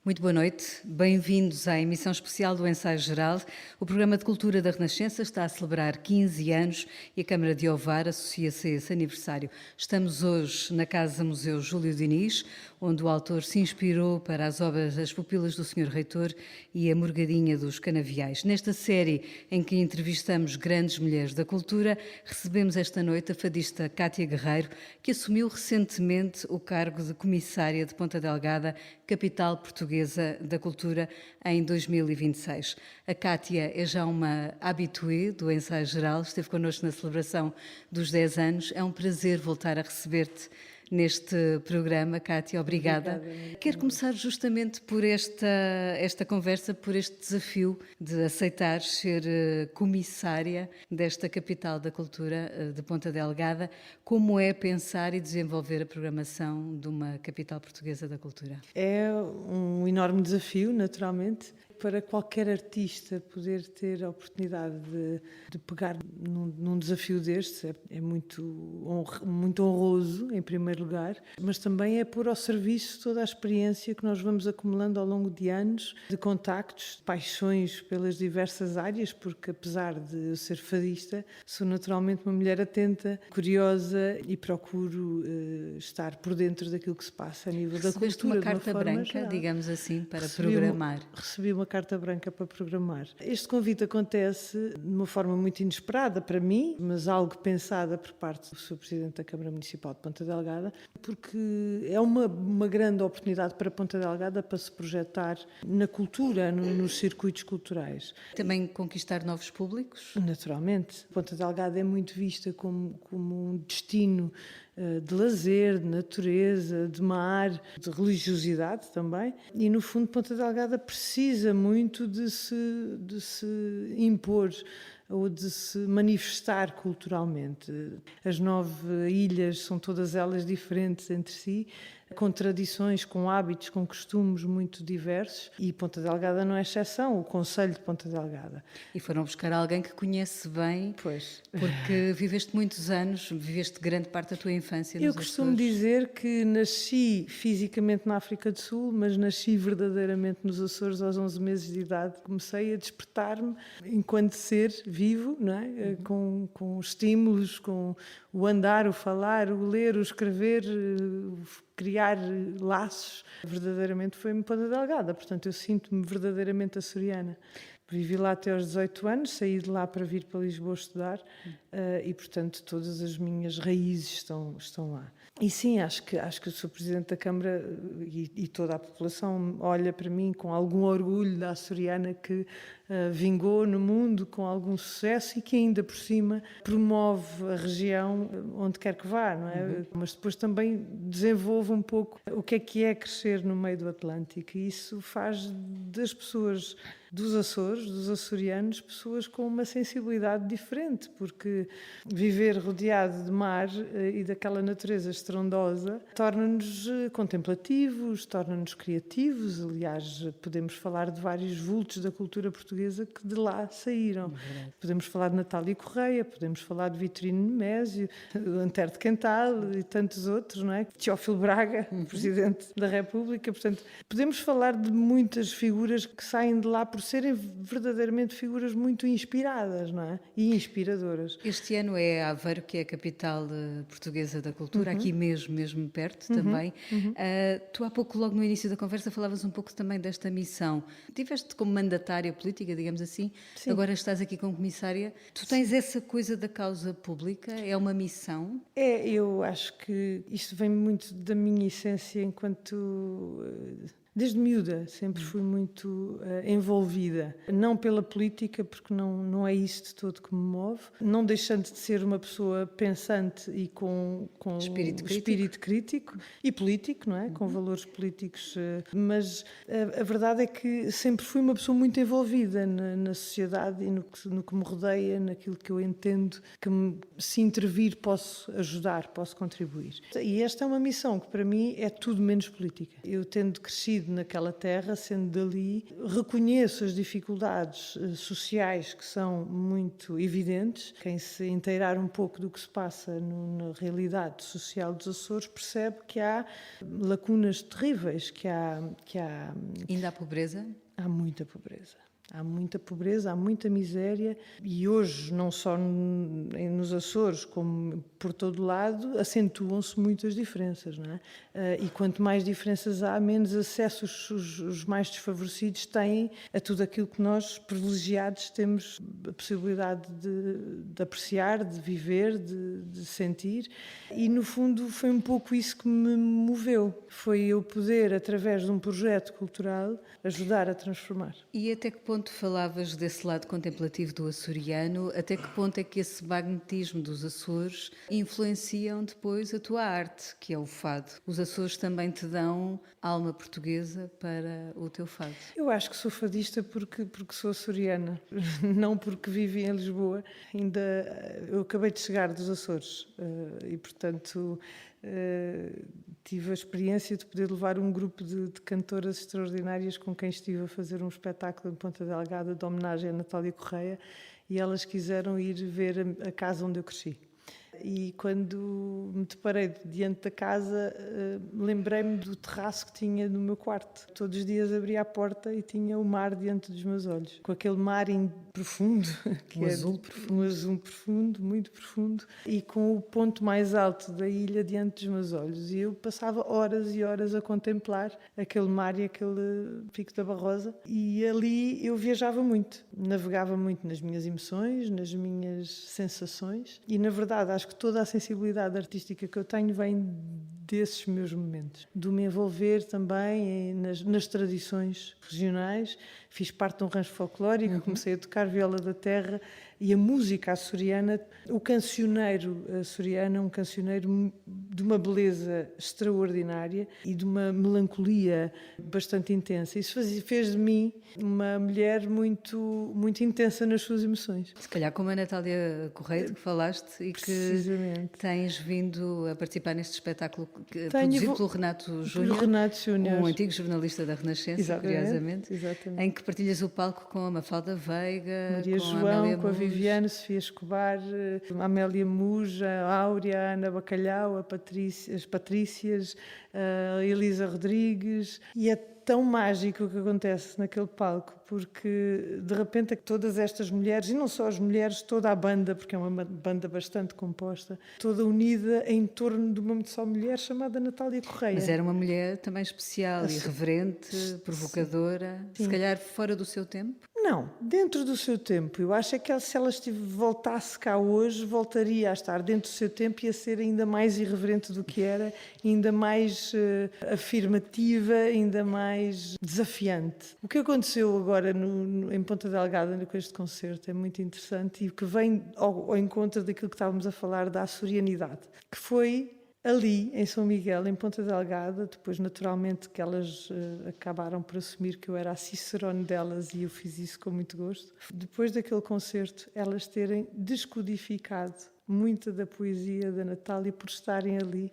Muito boa noite, bem-vindos à emissão especial do Ensaio Geral. O programa de cultura da Renascença está a celebrar 15 anos e a Câmara de Ovar associa-se a esse aniversário. Estamos hoje na Casa Museu Júlio Diniz, onde o autor se inspirou para as obras As Pupilas do Senhor Reitor e A Morgadinha dos Canaviais. Nesta série em que entrevistamos grandes mulheres da cultura, recebemos esta noite a fadista Cátia Guerreiro, que assumiu recentemente o cargo de comissária de Ponta Delgada, capital portuguesa da cultura, em 2026. A Cátia é já uma habituée do Ensaio Geral, esteve connosco na celebração dos 10 anos. É um prazer voltar a receber-te neste programa, Cátia, obrigada. Quero começar justamente por esta conversa, por este desafio de aceitar ser comissária desta capital da cultura de Ponta Delgada. Como é pensar e desenvolver a programação de uma capital portuguesa da cultura? É um enorme desafio, naturalmente, para qualquer artista poder ter a oportunidade de pegar num desafio destes. É muito honroso, em primeiro lugar, mas também é pôr ao serviço toda a experiência que nós vamos acumulando ao longo de anos, de contactos, de paixões pelas diversas áreas, porque apesar de eu ser fadista, sou naturalmente uma mulher atenta, curiosa e procuro estar por dentro daquilo que se passa a nível da cultura. Uma carta branca, digamos assim, para programar. Recebi uma carta branca para programar. Este convite acontece de uma forma muito inesperada para mim, mas algo pensada por parte do Sr. Presidente da Câmara Municipal de Ponta Delgada, porque é uma grande oportunidade para Ponta Delgada para se projetar na cultura, nos circuitos culturais. Também conquistar novos públicos? Naturalmente. Ponta Delgada é muito vista como um destino de lazer, de natureza, de mar, de religiosidade também. E, no fundo, Ponta Delgada precisa muito de se impor ou de se manifestar culturalmente. As 9 ilhas são todas elas diferentes entre si, com tradições, com hábitos, com costumes muito diversos, e Ponta Delgada não é exceção, o Concelho de Ponta Delgada. E foram buscar alguém que conhece bem, pois, porque viveste muitos anos, viveste grande parte da tua infância nos Eu costumo Açores. dizer que nasci fisicamente na África do Sul, mas nasci verdadeiramente nos Açores aos 11 meses de idade. Comecei a despertar-me enquanto ser vivo, não é? Com estímulos, com o andar, o falar, o ler, o escrever, criar laços. Verdadeiramente foi-me Ponta Delgada, portanto eu sinto-me verdadeiramente açoriana. Vivi lá até aos 18 anos, saí de lá para vir para Lisboa estudar e, portanto, todas as minhas raízes estão lá. E sim, acho que o Sr. Presidente da Câmara e toda a população olha para mim com algum orgulho da açoriana que vingou no mundo com algum sucesso e que ainda por cima promove a região onde quer que vá, não é? Mas depois também desenvolve um pouco o que é crescer no meio do Atlântico, e isso faz das pessoas dos Açores, dos açorianos, pessoas com uma sensibilidade diferente, porque viver rodeado de mar e daquela natureza estrondosa torna-nos contemplativos, torna-nos criativos. Aliás, podemos falar de vários vultos da cultura portuguesa que de lá saíram. Podemos falar de Natália Correia, podemos falar de Vitorino Nemésio, Antero de Quental e tantos outros, não é? Teófilo Braga, Presidente da República. Portanto, podemos falar de muitas figuras que saem de lá por serem verdadeiramente figuras muito inspiradas, não é? E inspiradoras. Este ano é Aveiro, que é a capital portuguesa da cultura, aqui mesmo perto também. Tu há pouco, logo no início da conversa, falavas um pouco também desta missão. Tiveste como mandatária política, digamos assim, Sim. Agora estás aqui como comissária. Tu tens essa coisa da causa pública? É uma missão? Eu acho que isto vem muito da minha essência enquanto... Desde miúda sempre fui muito envolvida, não pela política, porque não é isso de todo que me move, não deixando de ser uma pessoa pensante e com espírito crítico e político, não é? Com valores políticos, mas a verdade é que sempre fui uma pessoa muito envolvida na sociedade e no que me rodeia, naquilo que eu entendo que se intervir posso ajudar, posso contribuir. E esta é uma missão que para mim é tudo menos política. Eu tendo crescido crescido naquela terra, sendo dali, reconheço as dificuldades sociais que são muito evidentes. Quem se inteirar um pouco do que se passa na realidade social dos Açores percebe que há lacunas terríveis, que há Ainda há pobreza? há muita pobreza. Há muita pobreza, há muita miséria e hoje, não só nos Açores, como por todo lado, acentuam-se muitas diferenças, não é? E quanto mais diferenças há, menos acesso os mais desfavorecidos têm a tudo aquilo que nós, privilegiados, temos a possibilidade de apreciar, de viver, de sentir. E, no fundo, foi um pouco isso que me moveu. Foi eu poder, através de um projeto cultural, ajudar a transformar. E até que ponto falavas desse lado contemplativo do açoriano? Até que ponto é que esse magnetismo dos Açores influenciam depois a tua arte, que é o fado? Os Açores também te dão alma portuguesa para o teu fado? Eu acho que sou fadista porque sou açoriana, não porque vivi em Lisboa. Eu acabei de chegar dos Açores e, portanto, tive a experiência de poder levar um grupo de cantoras extraordinárias com quem estive a fazer um espetáculo em Ponta Delgada de homenagem a Natália Correia, e elas quiseram ir ver a casa onde eu cresci. E quando me deparei diante da casa, lembrei-me do terraço que tinha no meu quarto. Todos os dias abria a porta e tinha o mar diante dos meus olhos, com aquele mar profundo, que um azul profundo, muito profundo, e com o ponto mais alto da ilha diante dos meus olhos. E eu passava horas e horas a contemplar aquele mar e aquele Pico da Barrosa. E ali eu viajava muito, navegava muito nas minhas emoções, nas minhas sensações, e na verdade acho que toda a sensibilidade artística que eu tenho vem desses meus momentos. Do me envolver também nas tradições regionais. Fiz parte de um rancho folclórico, comecei a tocar viola da terra, e a música açoriana, o cancioneiro açoriano é um cancioneiro de uma beleza extraordinária e de uma melancolia bastante intensa. Isso fez de mim uma mulher muito, muito intensa nas suas emoções. Se calhar como a Natália Correia, de que falaste, e que tens vindo a participar neste espetáculo produzido pelo Renato Júnior, um antigo jornalista da Renascença, curiosamente, em que partilhas o palco com a Mafalda Veiga, Maria com João, a Amélia com a Muj, Viviane, Sofia Escobar, a Amélia Muj, a Áurea, a Ana Bacalhau, as Patrícias, a Elisa Rodrigues. E é tão mágico o que acontece naquele palco, porque de repente todas estas mulheres, e não só as mulheres, toda a banda, porque é uma banda bastante composta, toda unida em torno de uma só mulher chamada Natália Correia. Mas era uma mulher também especial, irreverente, provocadora, Sim. Se calhar fora do seu tempo? Não, dentro do seu tempo. Eu acho que se ela voltasse cá hoje, voltaria a estar dentro do seu tempo e a ser ainda mais irreverente do que era, ainda mais afirmativa, ainda mais desafiante. O que aconteceu agora em Ponta Delgada com este concerto é muito interessante e que vem ao encontro daquilo que estávamos a falar da açorianidade, que foi ali, em São Miguel, em Ponta Delgada. Depois, naturalmente, que elas acabaram por assumir que eu era a cicerone delas, e eu fiz isso com muito gosto. Depois daquele concerto, elas terem descodificado muita da poesia da Natália por estarem ali,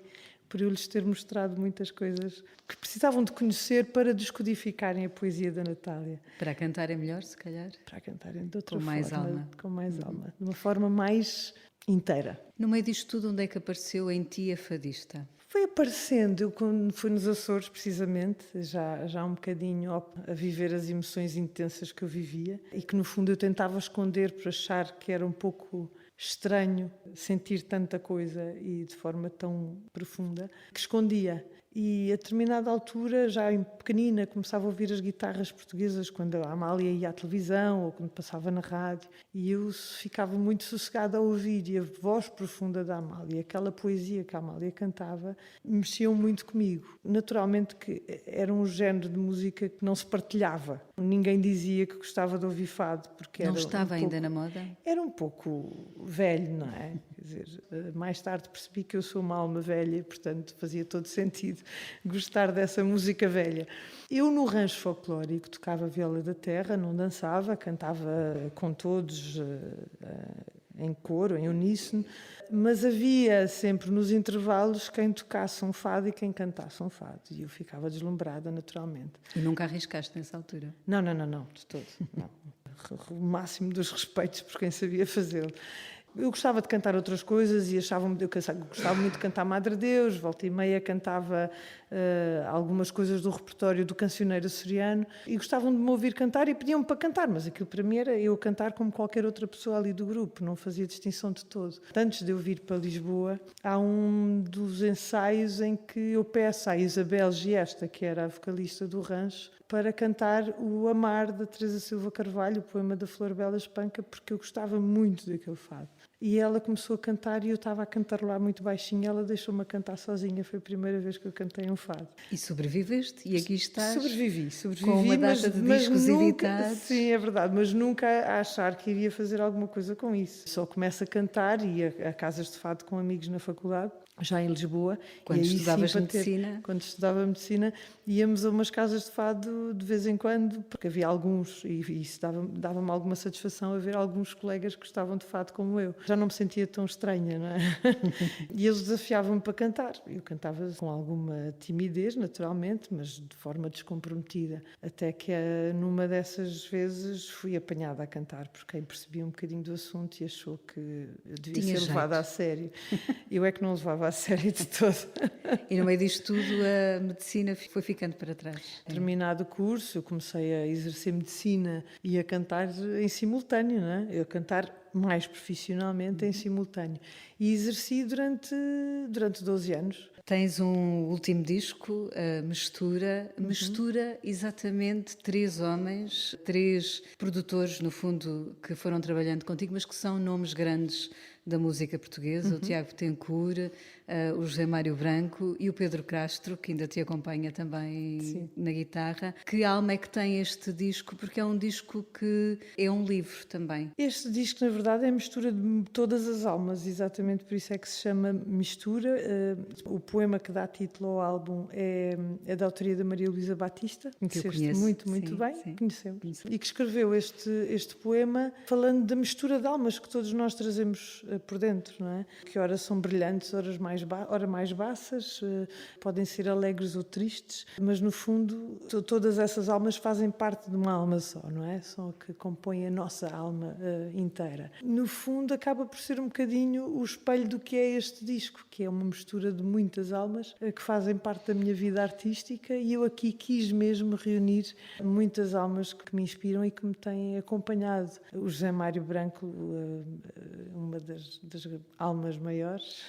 por eu lhes ter mostrado muitas coisas que precisavam de conhecer para descodificarem a poesia da Natália. Para a cantarem melhor, se calhar? Para a cantarem de outra com forma. Mais alma. Com mais alma. De uma forma mais inteira. No meio disto tudo, onde é que apareceu em ti a fadista? Foi aparecendo, eu quando fui nos Açores, precisamente, já há um bocadinho a viver as emoções intensas que eu vivia e que no fundo eu tentava esconder por achar que era um pouco estranho sentir tanta coisa e de forma tão profunda, que escondia. E a determinada altura, já em pequenina, começava a ouvir as guitarras portuguesas quando a Amália ia à televisão ou quando passava na rádio, e eu ficava muito sossegada a ouvir, e a voz profunda da Amália, aquela poesia que a Amália cantava, mexiam muito comigo. Naturalmente que era um género de música que não se partilhava. Ninguém dizia que gostava de ouvir fado, porque não estava ainda na moda? Era um pouco velho, não é? Quer dizer, mais tarde percebi que eu sou uma alma velha e, portanto, fazia todo sentido gostar dessa música velha. Eu, no rancho folclórico, tocava viola da terra, não dançava, cantava com todos em coro, em uníssono, mas havia sempre nos intervalos quem tocasse um fado e quem cantasse um fado, e eu ficava deslumbrada naturalmente. E nunca arriscaste nessa altura? Não, de todo, não. O máximo dos respeitos por quem sabia fazê-lo. Eu gostava de cantar outras coisas e eu gostava muito de cantar Madre Deus, volta e meia cantava algumas coisas do repertório do cancioneiro açoriano e gostavam de me ouvir cantar e pediam-me para cantar, mas aquilo para mim era eu cantar como qualquer outra pessoa ali do grupo, não fazia distinção de todo. Antes de eu vir para Lisboa, há um dos ensaios em que eu peço à Isabel Giesta, que era a vocalista do Rancho, para cantar o Amar, da Teresa Silva Carvalho, o poema da Flor Bela Espanca, porque eu gostava muito daquele fado. E ela começou a cantar e eu estava a cantar lá muito baixinho, ela deixou-me a cantar sozinha, foi a primeira vez que eu cantei um fado. E sobreviveste, e aqui estás. Sobrevivi, com uma data de discos nunca, editados. sim, é verdade, mas nunca a achar que iria fazer alguma coisa com isso. Só começo a cantar e a casas de fado com amigos na faculdade, já em Lisboa. Quando e aí, estudavas sim, medicina? Quando estudava medicina, íamos a umas casas de fado de vez em quando, porque havia alguns, e isso dava-me alguma satisfação a ver alguns colegas que gostavam de fado como eu. Já não me sentia tão estranha, não é? E eles desafiavam-me para cantar. Eu cantava com alguma timidez, naturalmente, mas de forma descomprometida. Até que numa dessas vezes fui apanhada a cantar, porque quem percebia um bocadinho do assunto e achou que eu devia Tinha ser levada jeito. a sério. Eu é que não levava a sério de todo. E no meio disto tudo, a medicina foi ficando para trás. Terminado o curso, eu comecei a exercer medicina e a cantar em simultâneo, não é? Eu a cantar mais profissionalmente em simultâneo. E exerci durante 12 anos. Tens um último disco, mistura exatamente 3 homens, 3 produtores, no fundo, que foram trabalhando contigo, mas que são nomes grandes da música portuguesa, o Tiago Betancourt, o José Mário Branco e o Pedro Castro, que ainda te acompanha também Sim. na guitarra. Que alma é que tem este disco? Porque é um disco que é um livro também. Este disco, na verdade, é a mistura de todas as almas, exatamente por isso é que se chama Mistura. O poema que dá título ao álbum é da autoria da Maria Luísa Batista, que eu conheceste conheço, muito sim, bem, sim. conhecemos, e que escreveu este poema falando da mistura de almas que todos nós trazemos por dentro, não é? Que ora são brilhantes, ora mais baças, podem ser alegres ou tristes, mas no fundo todas essas almas fazem parte de uma alma só, não é? São a que compõem a nossa alma inteira. No fundo acaba por ser um bocadinho o espelho do que é este disco, que é uma mistura de muitas almas que fazem parte da minha vida artística, e eu aqui quis mesmo reunir muitas almas que me inspiram e que me têm acompanhado. O José Mário Branco, uma das almas maiores,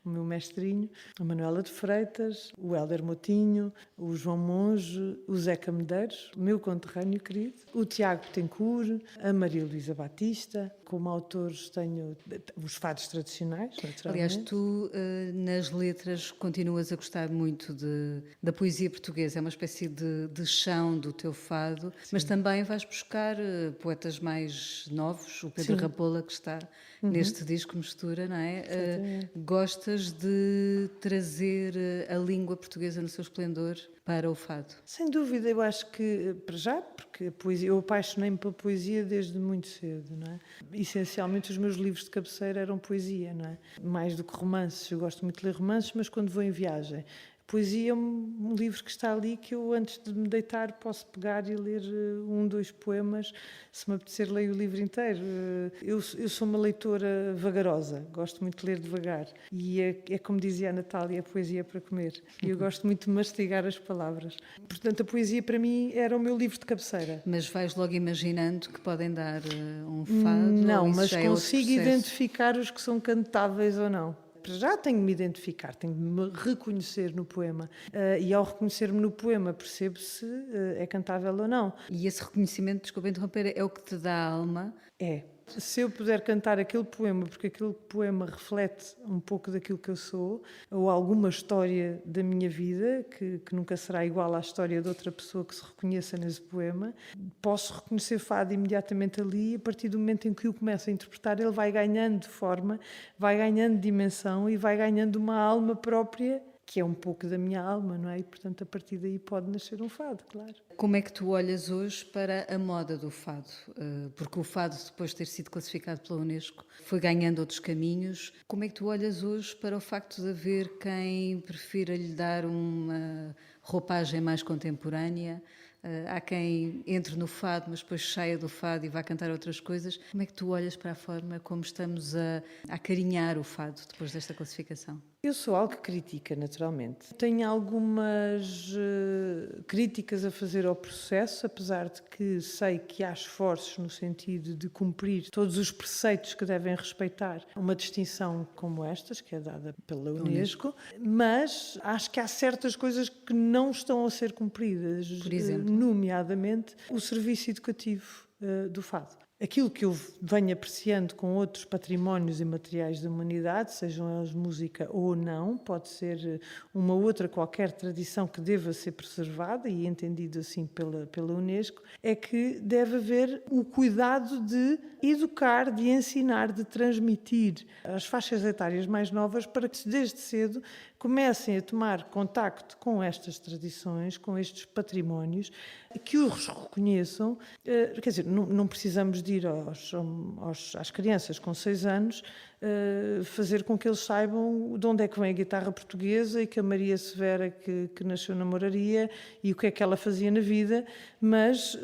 o meu mestrinho, a Manuela de Freitas, o Hélder Motinho, o João Monge, o Zeca Medeiros, o meu conterrâneo querido, o Tiago Betancourt, a Maria Luísa Batista. Como autores tenho os fados tradicionais, naturalmente. Aliás, tu nas letras continuas a gostar muito da poesia portuguesa, é uma espécie de chão do teu fado, mas também vais buscar poetas mais novos, o Pedro Sim. Rapola, que está neste disco Mistura, não é? Gostas de trazer a língua portuguesa no seu esplendor para o fado? Sem dúvida, eu acho que, para já, porque a poesia, eu apaixonei-me pela poesia desde muito cedo, não é? Essencialmente os meus livros de cabeceira eram poesia, não é? Mais do que romances, eu gosto muito de ler romances, mas quando vou em viagem. Poesia é um livro que está ali que eu, antes de me deitar, posso pegar e ler 2 poemas. Se me apetecer, leio o livro inteiro. Eu sou uma leitora vagarosa, gosto muito de ler devagar. E é como dizia a Natália, a poesia é para comer. E eu gosto muito de mastigar as palavras. Portanto, a poesia para mim era o meu livro de cabeceira. Mas vais logo imaginando que podem dar um fado? Não, ou isso mas já é outro consigo processo? identificar os que são cantáveis ou não. Já tenho de me identificar, tenho de me reconhecer no poema. E ao reconhecer-me no poema, percebo se é cantável ou não. E esse reconhecimento, desculpa interromper, é o que te dá alma? É. Se eu puder cantar aquele poema, porque aquele poema reflete um pouco daquilo que eu sou, ou alguma história da minha vida, que nunca será igual à história de outra pessoa que se reconheça nesse poema, posso reconhecer fado imediatamente ali, e a partir do momento em que o começo a interpretar, ele vai ganhando forma, vai ganhando dimensão e vai ganhando uma alma própria que é um pouco da minha alma, não é? E, portanto, a partir daí pode nascer um fado, claro. Como é que tu olhas hoje para a moda do fado? Porque o fado, depois de ter sido classificado pela Unesco, foi ganhando outros caminhos. Como é que tu olhas hoje para o facto de haver quem prefira lhe dar uma roupagem mais contemporânea? Há quem entre no fado, mas depois saia do fado e vá cantar outras coisas. Como é que tu olhas para a forma como estamos a acarinhar o fado depois desta classificação? Eu sou algo que critica, naturalmente. Tenho algumas críticas a fazer ao processo, apesar de que sei que há esforços no sentido de cumprir todos os preceitos que devem respeitar uma distinção como estas, que é dada pela Unesco, mas acho que há certas coisas que não estão a ser cumpridas, Por exemplo? nomeadamente o serviço educativo do fado. Aquilo que eu venho apreciando com outros patrimónios e materiais da humanidade, sejam eles música ou não, pode ser uma outra qualquer tradição que deva ser preservada e entendido assim pela Unesco, é que deve haver o cuidado de educar, de ensinar, de transmitir às faixas etárias mais novas para que desde cedo comecem a tomar contacto com estas tradições, com estes patrimónios, que os reconheçam. Quer dizer, não precisamos de ir às crianças com 6 anos fazer com que eles saibam de onde é que vem a guitarra portuguesa e que a Maria Severa que nasceu na Moraria e o que é que ela fazia na vida, mas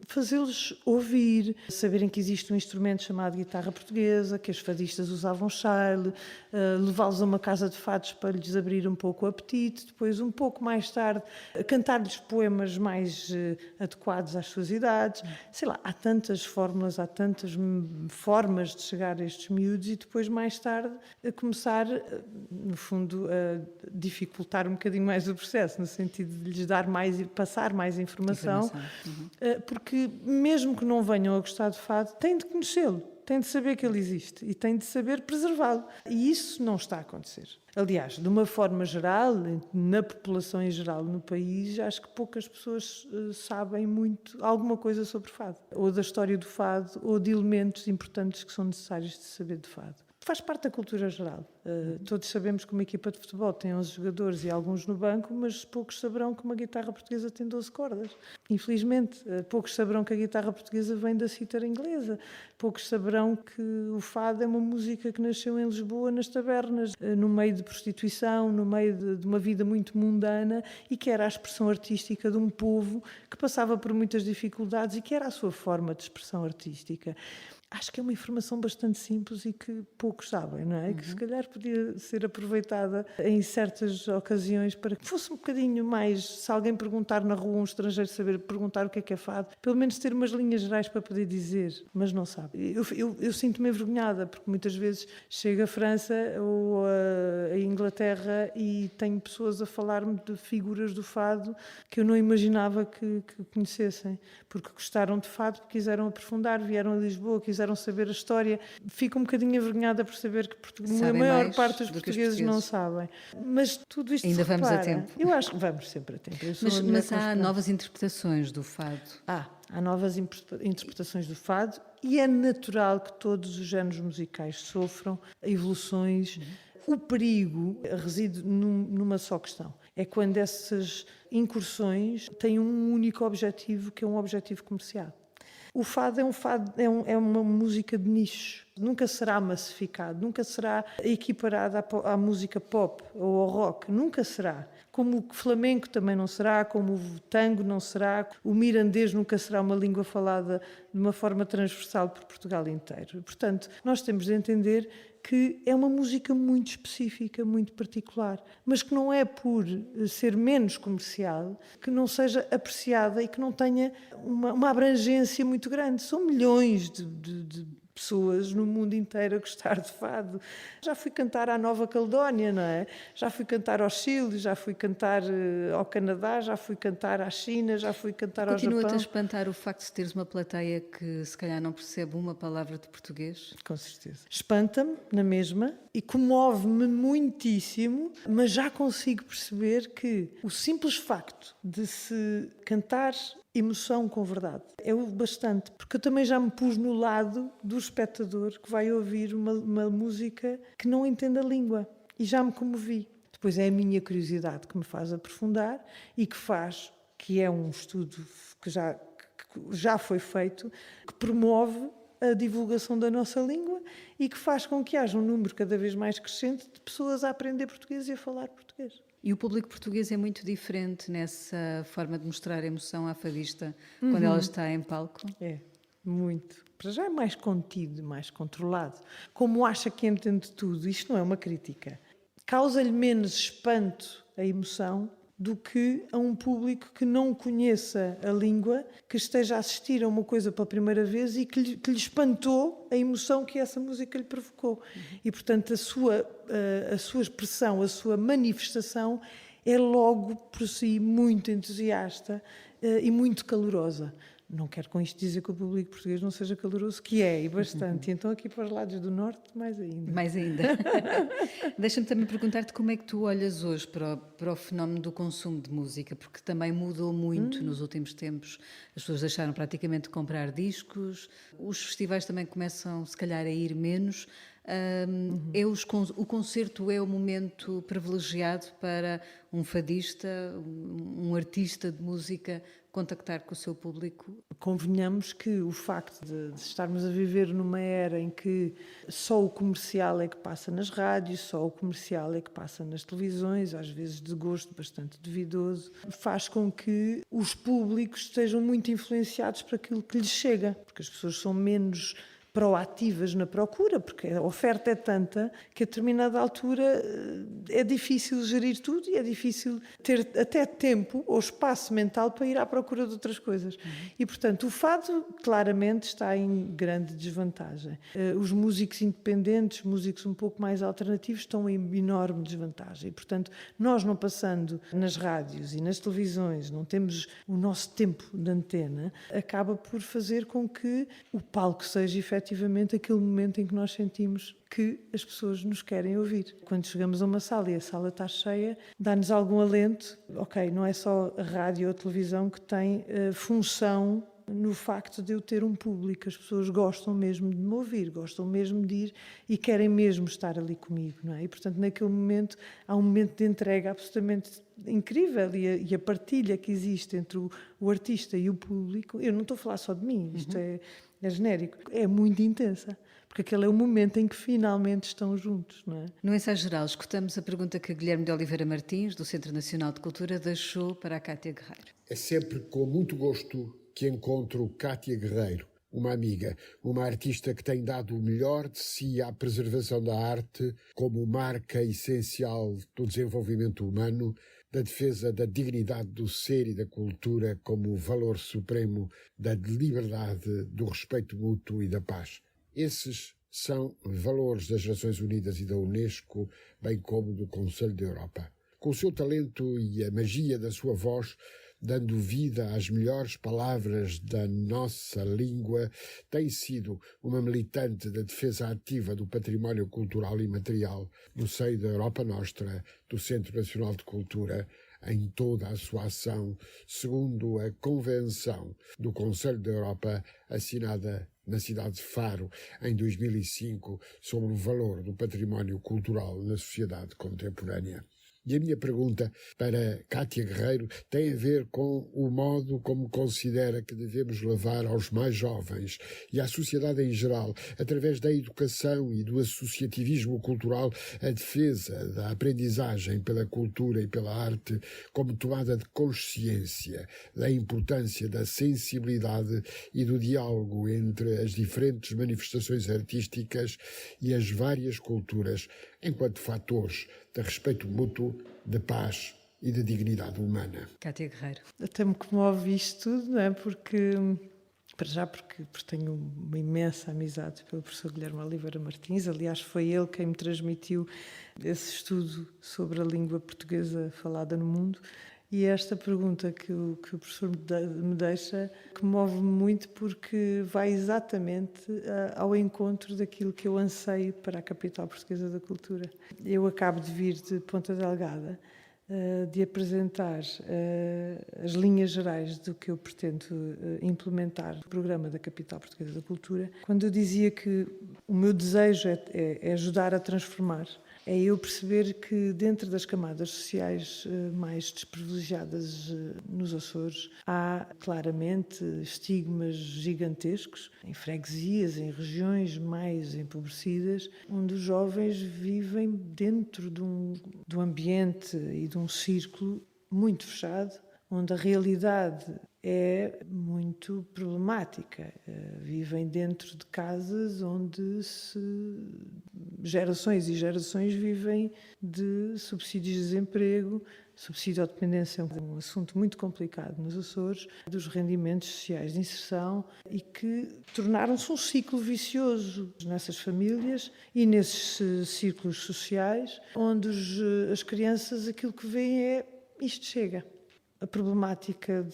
fazê-los ouvir, saberem que existe um instrumento chamado guitarra portuguesa, que as fadistas usavam chale, levá-los a uma casa de fados para lhes abrir um pouco o apetite, depois um pouco mais tarde cantar-lhes poemas mais adequados às suas idades. Sei lá, há tantas fórmulas, há tantas formas de chegar a estes miúdos e depois mais tarde a começar, no fundo, a dificultar um bocadinho mais o processo, no sentido de lhes dar mais e passar mais informação. Porque mesmo que não venham a gostar de fado, têm de conhecê-lo, têm de saber que ele existe e têm de saber preservá-lo. E isso não está a acontecer. Aliás, de uma forma geral, na população em geral no país, acho que poucas pessoas sabem muito, alguma coisa sobre fado. Ou da história do fado, ou de elementos importantes que são necessários de saber de fado. Faz parte da cultura geral. Todos sabemos que uma equipa de futebol tem 11 jogadores e alguns no banco, mas poucos saberão que uma guitarra portuguesa tem 12 cordas. Infelizmente, poucos saberão que a guitarra portuguesa vem da cítara inglesa. Poucos saberão que o fado é uma música que nasceu em Lisboa, nas tabernas, no meio de prostituição, no meio de uma vida muito mundana e que era a expressão artística de um povo que passava por muitas dificuldades e que era a sua forma de expressão artística. Acho que é uma informação bastante simples e que poucos sabem, não é? Que se calhar podia ser aproveitada em certas ocasiões para que fosse um bocadinho mais, se alguém perguntar na rua, um estrangeiro saber perguntar o que é fado, pelo menos ter umas linhas gerais para poder dizer, mas não sabe. Eu sinto-me envergonhada, porque muitas vezes chego à França ou à Inglaterra e tenho pessoas a falar-me de figuras do fado que eu não imaginava que conhecessem, porque gostaram de fado, porque quiseram aprofundar, vieram a Lisboa, quiseram saber a história. Fico um bocadinho envergonhada por saber que a maior parte dos portugueses não sabem. Mas tudo isto ainda se vamos a repara. tempo. Eu acho que vamos sempre a tempo. Mas há novas interpretações do fado. Há novas interpretações do fado e é natural que todos os géneros musicais sofram evoluções. O perigo reside numa só questão. É quando essas incursões têm um único objetivo, que é um objetivo comercial. O fado é uma música de nicho. Nunca será massificado, nunca será equiparado à música pop ou ao rock. Nunca será. Como o flamenco também não será, como o tango não será, o mirandês nunca será uma língua falada de uma forma transversal por Portugal inteiro. Portanto, nós temos de entender que é uma música muito específica, muito particular, mas que não é por ser menos comercial que não seja apreciada e que não tenha uma abrangência muito grande. São milhões de pessoas no mundo inteiro a gostar de fado. Já fui cantar à Nova Caledónia, não é? Já fui cantar ao Chile, já fui cantar ao Canadá, já fui cantar à China, já fui cantar ao Japão. Continua-te a espantar o facto de teres uma plateia que se calhar não percebe uma palavra de português? Com certeza. Espanta-me na mesma e comove-me muitíssimo, mas já consigo perceber que o simples facto de se cantar emoção com verdade é o bastante, porque eu também já me pus no lado do espectador que vai ouvir uma música que não entende a língua e já me comovi. Depois é a minha curiosidade que me faz aprofundar e que é um estudo que já foi feito, que promove a divulgação da nossa língua e que faz com que haja um número cada vez mais crescente de pessoas a aprender português e a falar português. E o público português é muito diferente nessa forma de mostrar emoção à fadista quando ela está em palco? É, muito. Para já é mais contido, mais controlado. Como acha que entende tudo, isto não é uma crítica. Causa-lhe menos espanto a emoção do que a um público que não conheça a língua, que esteja a assistir a uma coisa pela primeira vez e que lhe espantou a emoção que essa música lhe provocou. E, portanto, a sua expressão, a sua manifestação é logo por si muito entusiasta e muito calorosa. Não quero com isto dizer que o público português não seja caloroso, que é, e bastante. E então aqui para os lados do Norte, mais ainda. Mais ainda. Deixa-me também perguntar-te como é que tu olhas hoje para o fenómeno do consumo de música, porque também mudou muito nos últimos tempos. As pessoas deixaram praticamente de comprar discos, os festivais também começam, se calhar, a ir menos. O concerto é o momento privilegiado para um fadista, um artista de música contactar com o seu público? Convenhamos que o facto de estarmos a viver numa era em que só o comercial é que passa nas rádios, só o comercial é que passa nas televisões, às vezes de gosto bastante duvidoso, faz com que os públicos estejam muito influenciados por aquilo que lhes chega, porque as pessoas são menos proativas na procura, porque a oferta é tanta que a determinada altura é difícil gerir tudo e é difícil ter até tempo ou espaço mental para ir à procura de outras coisas. E, portanto, o fado claramente está em grande desvantagem. Os músicos independentes, músicos um pouco mais alternativos, estão em enorme desvantagem. E, portanto, nós não passando nas rádios e nas televisões, não temos o nosso tempo de antena, acaba por fazer com que o palco seja efetivamente aquele momento em que nós sentimos que as pessoas nos querem ouvir. Quando chegamos a uma sala e a sala está cheia, dá-nos algum alento. Ok, não é só a rádio ou a televisão que tem função no facto de eu ter um público. As pessoas gostam mesmo de me ouvir, gostam mesmo de ir e querem mesmo estar ali comigo, não é? E, portanto, naquele momento, há um momento de entrega absolutamente incrível e a partilha que existe entre o artista e o público, eu não estou a falar só de mim, isto é genérico, é muito intensa, porque aquele é o momento em que finalmente estão juntos, não é? No ensaio geral, escutamos a pergunta que Guilherme de Oliveira Martins, do Centro Nacional de Cultura, deixou para a Cátia Guerreiro. É sempre com muito gosto que encontro Cátia Guerreiro, uma amiga, uma artista que tem dado o melhor de si à preservação da arte como marca essencial do desenvolvimento humano, da defesa da dignidade do ser e da cultura como valor supremo da liberdade, do respeito mútuo e da paz. Esses são valores das Nações Unidas e da Unesco, bem como do Conselho da Europa. Com o seu talento e a magia da sua voz, dando vida às melhores palavras da nossa língua, tem sido uma militante da defesa ativa do património cultural e material no seio da Europa Nostra, do Centro Nacional de Cultura, em toda a sua ação, segundo a Convenção do Conselho da Europa, assinada na cidade de Faro, em 2005, sobre o valor do património cultural na sociedade contemporânea. E a minha pergunta para Cátia Guerreiro tem a ver com o modo como considera que devemos levar aos mais jovens e à sociedade em geral, através da educação e do associativismo cultural, a defesa da aprendizagem pela cultura e pela arte como tomada de consciência da importância da sensibilidade e do diálogo entre as diferentes manifestações artísticas e as várias culturas, enquanto fatores de respeito mútuo, de paz e de dignidade humana. Cátia Guerreiro. Até me comove isto tudo, não é? Porque tenho uma imensa amizade pelo professor Guilherme Oliveira Martins. Aliás, foi ele quem me transmitiu esse estudo sobre a língua portuguesa falada no mundo. E esta pergunta que o professor me deixa comove-me muito porque vai exatamente ao encontro daquilo que eu anseio para a capital portuguesa da cultura. Eu acabo de vir de Ponta Delgada, de apresentar as linhas gerais do que eu pretendo implementar no programa da capital portuguesa da cultura, quando eu dizia que o meu desejo é ajudar a transformar é eu perceber que dentro das camadas sociais mais desprivilegiadas nos Açores há claramente estigmas gigantescos em freguesias, em regiões mais empobrecidas, onde os jovens vivem dentro de um ambiente e de um círculo muito fechado, onde a realidade é muito problemática. Vivem dentro de casas onde gerações e gerações vivem de subsídios de desemprego, subsídio à dependência é um assunto muito complicado nos Açores, dos rendimentos sociais de inserção e que tornaram-se um ciclo vicioso nessas famílias e nesses círculos sociais, onde as crianças aquilo que veem é isto chega. A problemática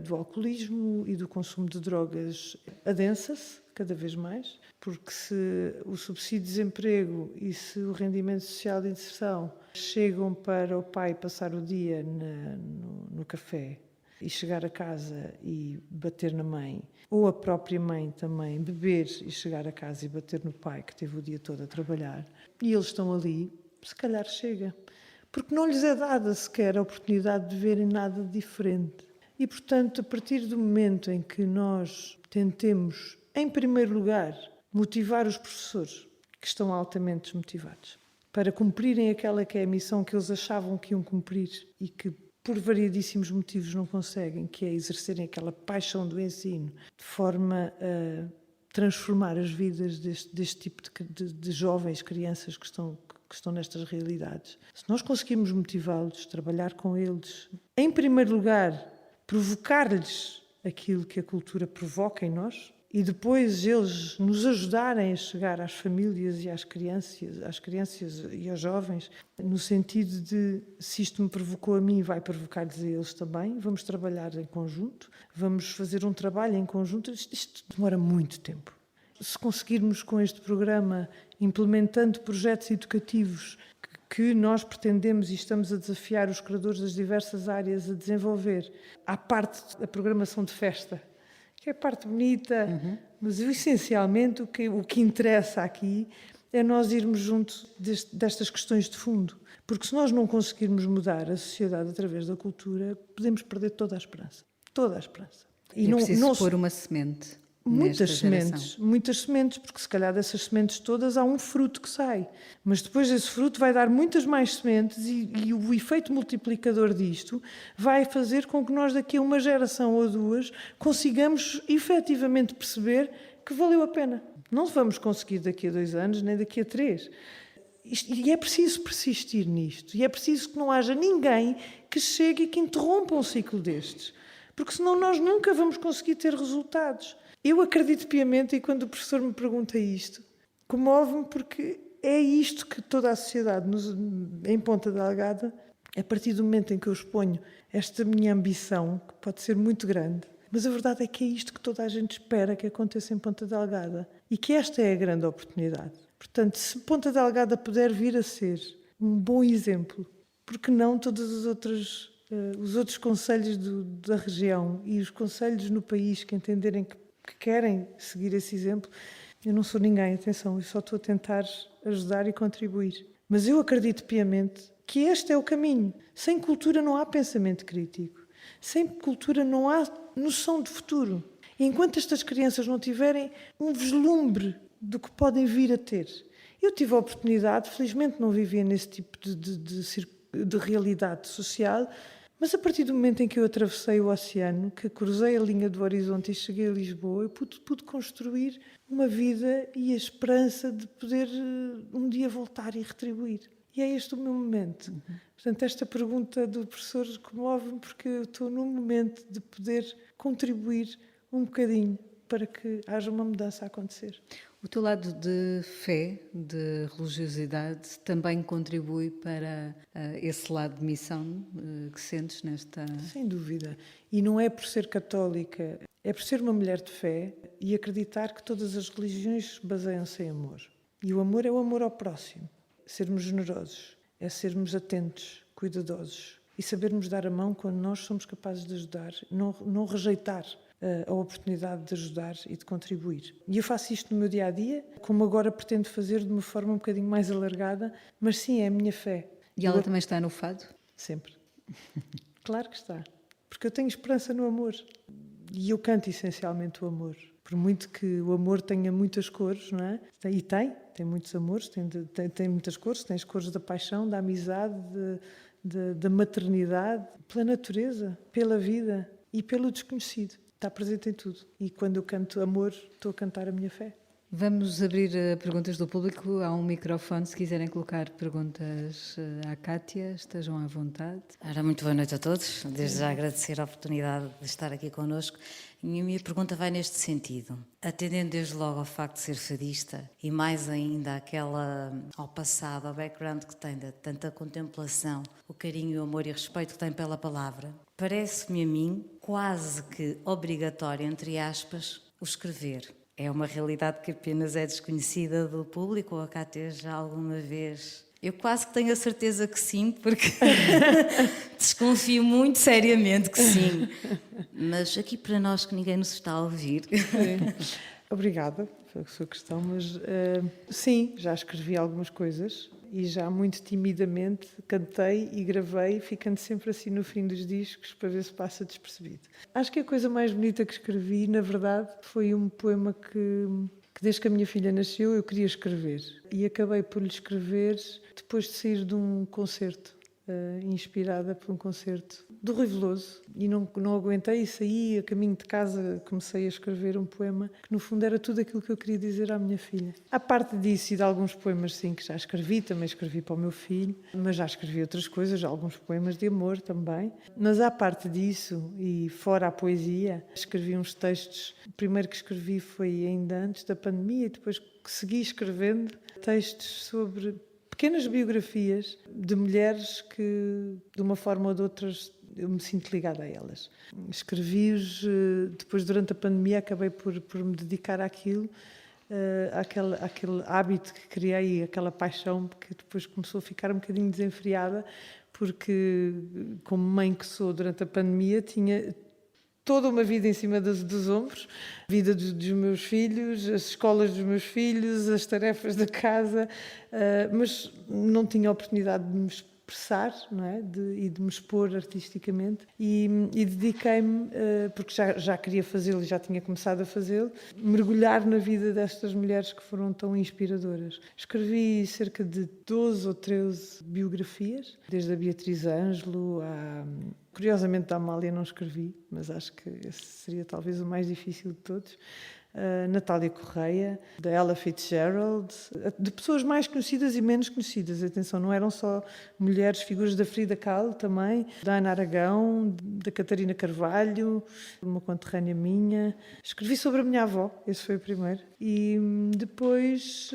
do alcoolismo e do consumo de drogas adensa-se cada vez mais, porque se o subsídio de desemprego e se o rendimento social de inserção chegam para o pai passar o dia no café e chegar a casa e bater na mãe, ou a própria mãe também beber e chegar a casa e bater no pai que teve o dia todo a trabalhar, e eles estão ali, se calhar chega. Porque não lhes é dada sequer a oportunidade de verem nada diferente. E, portanto, a partir do momento em que nós tentemos, em primeiro lugar, motivar os professores, que estão altamente desmotivados, para cumprirem aquela que é a missão que eles achavam que iam cumprir e que, por variedíssimos motivos, não conseguem, que é exercerem aquela paixão do ensino, de forma a transformar as vidas deste tipo de jovens, crianças que estão nestas realidades. Se nós conseguirmos motivá-los, trabalhar com eles, em primeiro lugar, provocar-lhes aquilo que a cultura provoca em nós e depois eles nos ajudarem a chegar às famílias e às crianças e aos jovens, no sentido de, se isto me provocou a mim, vai provocar-lhes a eles também, vamos trabalhar em conjunto, vamos fazer um trabalho em conjunto. Isto demora muito tempo. Se conseguirmos com este programa, implementando projetos educativos que nós pretendemos e estamos a desafiar os criadores das diversas áreas a desenvolver, à parte da programação de festa, que é a parte bonita, mas essencialmente o que interessa aqui é nós irmos junto destas questões de fundo. Porque se nós não conseguirmos mudar a sociedade através da cultura, podemos perder toda a esperança. Toda a esperança. E é preciso pôr uma semente. Muitas sementes, porque se calhar dessas sementes todas há um fruto que sai. Mas depois esse fruto vai dar muitas mais sementes e o efeito multiplicador disto vai fazer com que nós daqui a uma geração ou duas consigamos efetivamente perceber que valeu a pena. Não vamos conseguir daqui a 2 anos, nem daqui a 3. E é preciso persistir nisto. E é preciso que não haja ninguém que chegue e que interrompa um ciclo destes. Porque senão nós nunca vamos conseguir ter resultados. Eu acredito piamente, e quando o professor me pergunta isto, comove-me porque é isto que toda a sociedade, em Ponta Delgada, a partir do momento em que eu exponho esta minha ambição, que pode ser muito grande, mas a verdade é que é isto que toda a gente espera que aconteça em Ponta Delgada e que esta é a grande oportunidade. Portanto, se Ponta Delgada puder vir a ser um bom exemplo, porque não todos os outros concelhos da região e os concelhos no país que entenderem que querem seguir esse exemplo, eu não sou ninguém, atenção, eu só estou a tentar ajudar e contribuir. Mas eu acredito piamente que este é o caminho. Sem cultura não há pensamento crítico. Sem cultura não há noção de futuro. E enquanto estas crianças não tiverem um vislumbre do que podem vir a ter. Eu tive a oportunidade, felizmente não vivia nesse tipo de realidade social, mas a partir do momento em que eu atravessei o oceano, que cruzei a linha do horizonte e cheguei a Lisboa, eu pude construir uma vida e a esperança de poder um dia voltar e retribuir. E é este o meu momento. Portanto, esta pergunta do professor comove-me porque eu estou num momento de poder contribuir um bocadinho para que haja uma mudança a acontecer. O teu lado de fé, de religiosidade, também contribui para esse lado de missão que sentes nesta... Sem dúvida. E não é por ser católica, é por ser uma mulher de fé e acreditar que todas as religiões baseiam-se em amor. E o amor é o amor ao próximo. Sermos generosos, é sermos atentos, cuidadosos e sabermos dar a mão quando nós somos capazes de ajudar, não rejeitar a oportunidade de ajudar e de contribuir. E eu faço isto no meu dia-a-dia, como agora pretendo fazer de uma forma um bocadinho mais alargada, mas sim, é a minha fé. E ela também está no fado? Sempre. Claro que está. Porque eu tenho esperança no amor. E eu canto essencialmente o amor. Por muito que o amor tenha muitas cores, não é? E tem muitos amores, tem muitas cores. Tem as cores da paixão, da amizade, da maternidade, pela natureza, pela vida e pelo desconhecido. Está presente em tudo. E quando eu canto amor, estou a cantar a minha fé. Vamos abrir perguntas do público. Há um microfone, se quiserem colocar perguntas à Cátia, estejam à vontade. Ora, muito boa noite a todos. Desde já agradecer a oportunidade de estar aqui connosco. E a minha pergunta vai neste sentido. Atendendo desde logo ao facto de ser fadista e mais ainda ao passado, ao background que tem, de tanta contemplação, o carinho, o amor e o respeito que tem pela palavra, parece-me a mim quase que obrigatório, entre aspas, o escrever. É uma realidade que apenas é desconhecida do público ou a Cátia já alguma vez? Eu quase que tenho a certeza que sim, porque desconfio muito seriamente que sim. Mas aqui para nós que ninguém nos está a ouvir. Obrigada pela sua questão, mas sim, já escrevi algumas coisas e já muito timidamente cantei e gravei, ficando sempre assim no fim dos discos para ver se passa despercebido. Acho que a coisa mais bonita que escrevi, na verdade, foi um poema que desde que a minha filha nasceu eu queria escrever e acabei por lhe escrever depois de sair de um concerto, inspirada por um concerto do Rui Veloso, e não aguentei e saí a caminho de casa, comecei a escrever um poema que no fundo era tudo aquilo que eu queria dizer à minha filha. À parte disso e de alguns poemas sim que já escrevi, também escrevi para o meu filho, mas já escrevi outras coisas, alguns poemas de amor também, mas à parte disso e fora a poesia, escrevi uns textos. O primeiro que escrevi foi ainda antes da pandemia e depois segui escrevendo textos sobre pequenas biografias de mulheres que, de uma forma ou de outra, eu me sinto ligada a elas. Escrevi-os, depois durante a pandemia acabei por me dedicar àquilo, àquele hábito que criei, aquela paixão que depois começou a ficar um bocadinho desenfreada, porque como mãe que sou durante a pandemia tinha toda uma vida em cima dos ombros, a vida dos meus filhos, as escolas dos meus filhos, as tarefas da casa, mas não tinha oportunidade de me expressar, não é? E de me expor artisticamente e dediquei-me, porque já queria fazê-lo e já tinha começado a fazê-lo, mergulhar na vida destas mulheres que foram tão inspiradoras. Escrevi cerca de 12 ou 13 biografias, desde a Beatriz Ângelo a... Curiosamente, da Amália não escrevi, mas acho que esse seria talvez o mais difícil de todos. Natália Correia, da Ella Fitzgerald, de pessoas mais conhecidas e menos conhecidas. Atenção, não eram só mulheres, figuras da Frida Kahlo também, da Ana Aragão, da Catarina Carvalho, uma conterrânea minha. Escrevi sobre a minha avó, esse foi o primeiro. E depois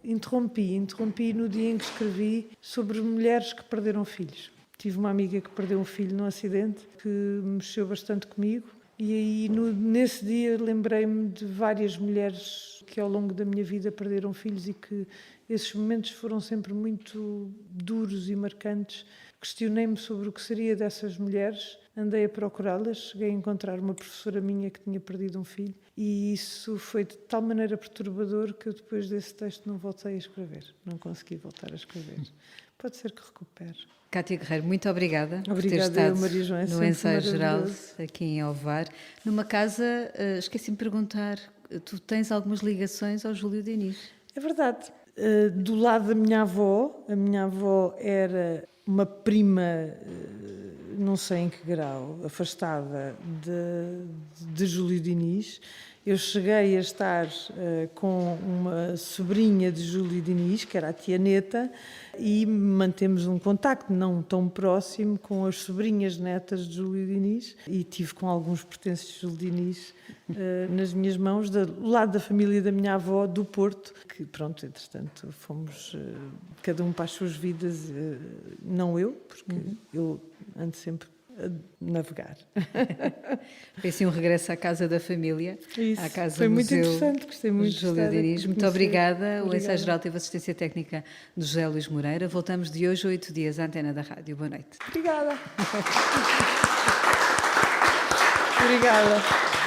interrompi no dia em que escrevi sobre mulheres que perderam filhos. Tive uma amiga que perdeu um filho num acidente que mexeu bastante comigo e aí nesse dia lembrei-me de várias mulheres que ao longo da minha vida perderam filhos e que esses momentos foram sempre muito duros e marcantes. Questionei-me sobre o que seria dessas mulheres, andei a procurá-las, cheguei a encontrar uma professora minha que tinha perdido um filho e isso foi de tal maneira perturbador que eu depois desse texto não voltei a escrever, não consegui voltar a escrever. Pode ser que recupere. Cátia Guerreiro, muito obrigada por ter Obrigada, estado Maria João, é no sempre Ensaio Geral maravilhoso. aqui em Ovar. Numa casa, esqueci-me de perguntar, tu tens algumas ligações ao Júlio Diniz? É verdade. Do lado da minha avó, a minha avó era uma prima, não sei em que grau, afastada de Júlio Diniz. Eu cheguei a estar com uma sobrinha de Júlio Diniz, que era a tia Neta, e mantemos um contacto não tão próximo com as sobrinhas netas de Júlio Diniz e tive com alguns pertences de Júlio Diniz nas minhas mãos, do lado da família da minha avó, do Porto, que pronto, entretanto, fomos cada um para as suas vidas, não eu, porque eu ando sempre a navegar. Foi assim um regresso à casa da família, Isso, à casa foi muito Museu interessante, gostei muito de Júlio estar aqui, Diniz. Muito conhecer. obrigada. O Obrigada. Ensaio Geral teve assistência técnica do José Luís Moreira. Voltamos de hoje a 8 dias à antena da rádio. Boa noite. Obrigada. Obrigada.